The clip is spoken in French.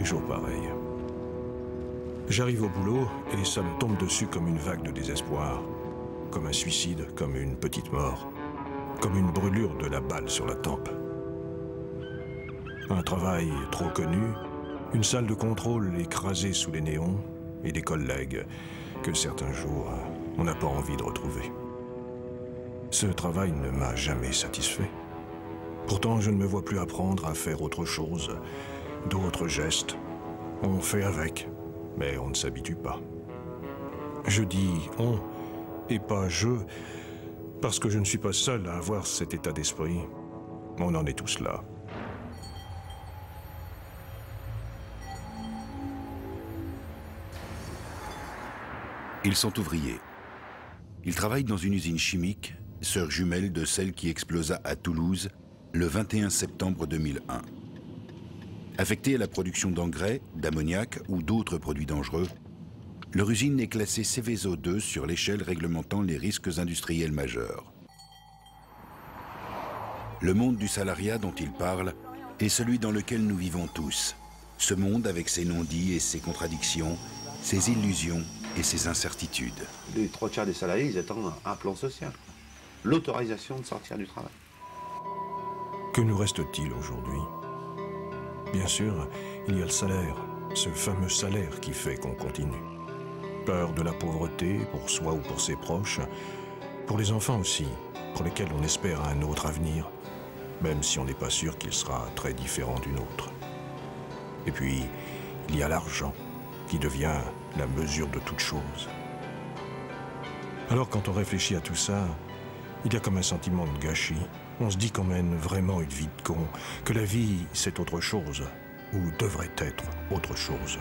les jours pareils. J'arrive au boulot et ça me tombe dessus comme une vague de désespoir, comme un suicide, comme une petite mort, comme une brûlure de la balle sur la tempe. Un travail trop connu, une salle de contrôle écrasée sous les néons et des collègues que certains jours on n'a pas envie de retrouver. Ce travail ne m'a jamais satisfait. Pourtant, je ne me vois plus apprendre à faire autre chose, d'autres gestes. On fait avec, mais on ne s'habitue pas. Je dis « on » et pas « je », parce que je ne suis pas seul à avoir cet état d'esprit. On en est tous là. Ils sont ouvriers. Ils travaillent dans une usine chimique, sœur jumelle de celle qui explosa à Toulouse le 21 septembre 2001. Affectée à la production d'engrais, d'ammoniac ou d'autres produits dangereux, leur usine est classée Seveso 2 sur l'échelle réglementant les risques industriels majeurs. Le monde du salariat dont ils parlent est celui dans lequel nous vivons tous. Ce monde avec ses non-dits et ses contradictions, ses illusions et ses incertitudes. Les 3/4 des salariés, ils attendent un plan social. L'autorisation de sortir du travail. Que nous reste-t-il aujourd'hui? Bien sûr, il y a le salaire, ce fameux salaire qui fait qu'on continue. Peur de la pauvreté, pour soi ou pour ses proches, pour les enfants aussi, pour lesquels on espère un autre avenir, même si on n'est pas sûr qu'il sera très différent du nôtre. Et puis, il y a l'argent, qui devient la mesure de toute chose. Alors quand on réfléchit à tout ça, il y a comme un sentiment de gâchis. On se dit qu'on mène vraiment une vie de con, que la vie c'est autre chose, ou devrait être autre chose.